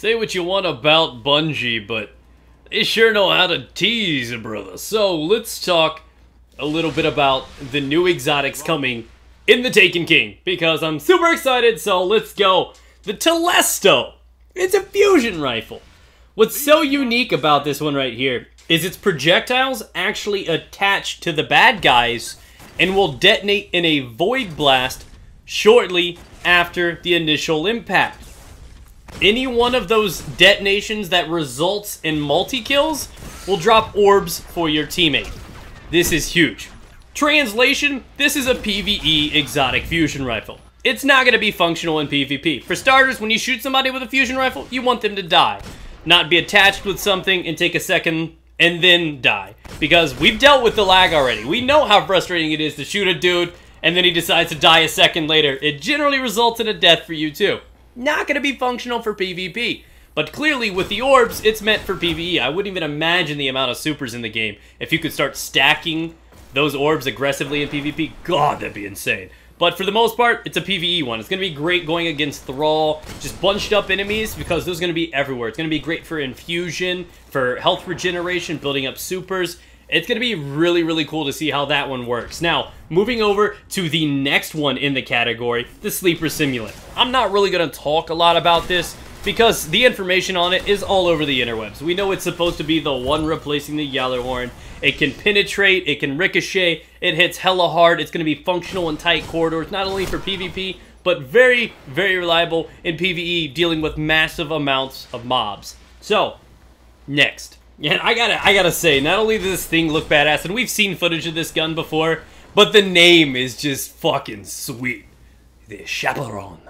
Say what you want about Bungie, but they sure know how to tease a brother. So let's talk a little bit about the new exotics coming in the Taken King, because I'm super excited, so let's go. The Telesto. It's a fusion rifle. What's so unique about this one right here is its projectiles actually attach to the bad guys and will detonate in a void blast shortly after the initial impact. Any one of those detonations that results in multi-kills will drop orbs for your teammate. This is huge. Translation, this is a PvE exotic fusion rifle. It's not going to be functional in PvP. For starters, when you shoot somebody with a fusion rifle, you want them to die. Not be attached with something and take a second and then die. Because we've dealt with the lag already. We know how frustrating it is to shoot a dude and then he decides to die a second later. It generally results in a death for you too. Not going to be functional for PvP. But clearly, with the orbs, it's meant for PvE. I wouldn't even imagine the amount of supers in the game. If you could start stacking those orbs aggressively in PvP, God, that'd be insane. But for the most part, it's a PvE one. It's going to be great going against Thrall, just bunched up enemies, because those are going to be everywhere. It's going to be great for infusion, for health regeneration, building up supers. It's going to be really, really cool to see how that one works. Now, moving over to the next one in the category, the Sleeper Simulant. I'm not really going to talk a lot about this because the information on it is all over the interwebs. We know it's supposed to be the one replacing the Yellowhorn. It can penetrate, it can ricochet, it hits hella hard, it's going to be functional in tight corridors, not only for PvP, but very, very reliable in PvE, dealing with massive amounts of mobs. So, next. And I gotta say, not only does this thing look badass, and we've seen footage of this gun before, but the name is just fucking sweet. The Chaperone.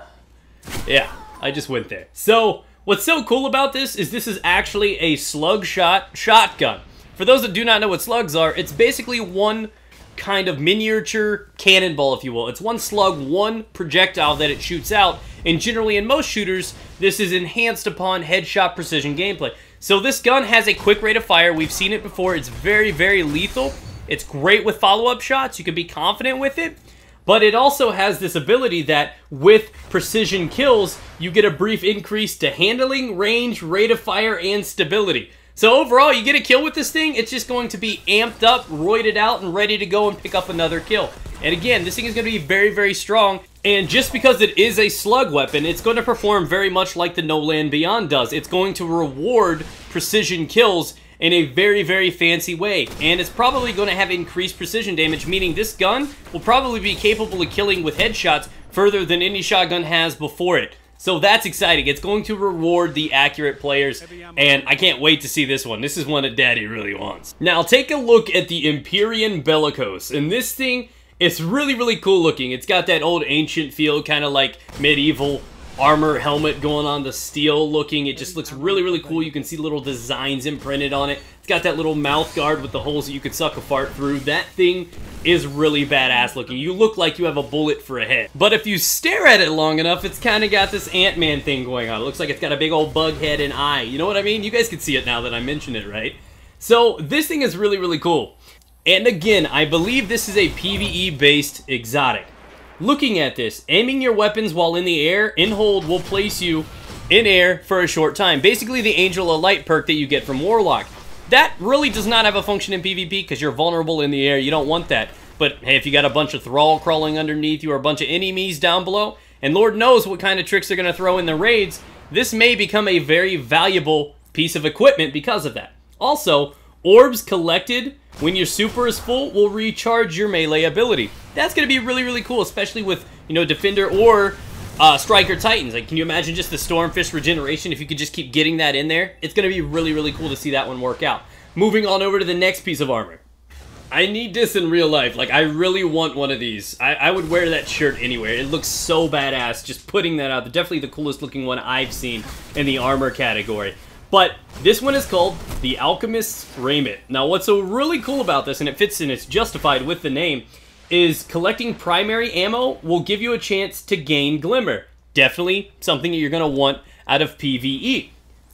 Yeah, I just went there. So, what's so cool about this is actually a slug shotgun. For those that do not know what slugs are, it's basically one kind of miniature cannonball, if you will. It's one slug, one projectile that it shoots out, and generally in most shooters, this is enhanced upon headshot precision gameplay. So this gun has a quick rate of fire. We've seen it before. It's very, very lethal. It's great with follow-up shots. You can be confident with it. But it also has this ability that with precision kills, you get a brief increase to handling, range, rate of fire, and stability. So overall, you get a kill with this thing, it's just going to be amped up, roided out, and ready to go and pick up another kill. And again, this thing is going to be very, very strong. And just because it is a slug weapon, it's going to perform very much like the No Land Beyond does. It's going to reward precision kills in a very, very fancy way. And it's probably going to have increased precision damage, meaning this gun will probably be capable of killing with headshots further than any shotgun has before it. So that's exciting. It's going to reward the accurate players, and I can't wait to see this one. This is one that Daddy really wants. Now, take a look at the Empyrean Bellicose, and this thing is really, really cool looking. It's got that old ancient feel, kind of like medieval armor helmet going on, the steel looking. It just looks really, really cool. You can see little designs imprinted on it. It's got that little mouth guard with the holes that you could suck a fart through. That thing is really badass looking. You look like you have a bullet for a head. But if you stare at it long enough, it's kind of got this Ant-Man thing going on. It looks like it's got a big old bug head and eye. You know what I mean? You guys can see it now that I mention it, right? So this thing is really, really cool. And again, I believe this is a PvE-based exotic. Looking at this, aiming your weapons while in the air, in hold will place you in air for a short time. Basically the Angel of Light perk that you get from Warlock. That really does not have a function in PvP because you're vulnerable in the air. You don't want that. But hey, if you got a bunch of Thrall crawling underneath you or a bunch of enemies down below, and Lord knows what kind of tricks they're going to throw in the raids, this may become a very valuable piece of equipment because of that. Also, orbs collected when your super is full will recharge your melee ability. That's going to be really, really cool, especially with, you know, Defender or Striker Titans. Like, can you imagine just the Stormfist regeneration if you could just keep getting that in there? It's going to be really, really cool to see that one work out. Moving on over to the next piece of armor. I need this in real life. Like, I really want one of these. I would wear that shirt anywhere. It looks so badass just putting that out. Definitely the coolest looking one I've seen in the armor category. But this one is called the Alchemist Raiment. Now, what's so really cool about this, and it fits and it's justified with the name, is collecting primary ammo will give you a chance to gain Glimmer. Definitely something that you're going to want out of PvE.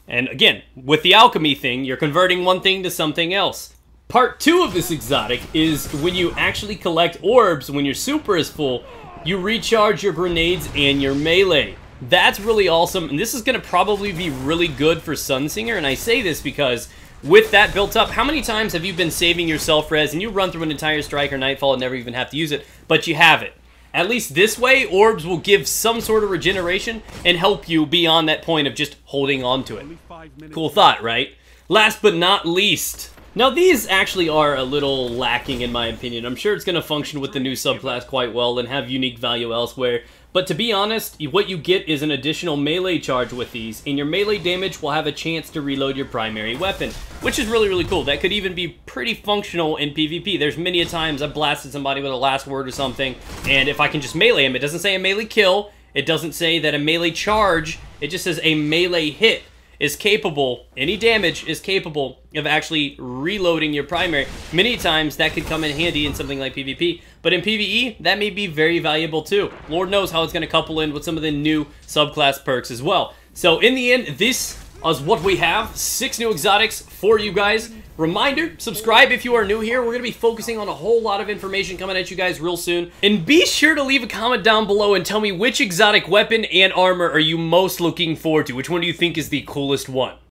And again, with the alchemy thing, you're converting one thing to something else. Part 2 of this exotic is when you actually collect orbs, when your super is full, you recharge your grenades and your melee. That's really awesome, and this is going to probably be really good for Sunsinger, and I say this because with that built up, how many times have you been saving your self-res and you run through an entire strike or nightfall and never even have to use it, but you have it? At least this way, orbs will give some sort of regeneration and help you beyond that point of just holding on to it. Cool thought, right? Last but not least, now these actually are a little lacking in my opinion. I'm sure it's going to function with the new subclass quite well and have unique value elsewhere. But to be honest, what you get is an additional melee charge with these, and your melee damage will have a chance to reload your primary weapon, which is really, really cool. That could even be pretty functional in PvP. There's many a times I've blasted somebody with a last word or something, and if I can just melee him, it doesn't say a melee kill, it doesn't say that a melee charge, it just says a melee hit is capable, any damage is capable of actually reloading your primary. Many times that could come in handy in something like PvP, but in PvE, that may be very valuable too. Lord knows how it's going to couple in with some of the new subclass perks as well. So in the end, this is what we have. 6 new exotics for you guys. Reminder, subscribe if you are new here. We're going to be focusing on a whole lot of information coming at you guys real soon. And be sure to leave a comment down below and tell me which exotic weapon and armor are you most looking forward to. Which one do you think is the coolest one?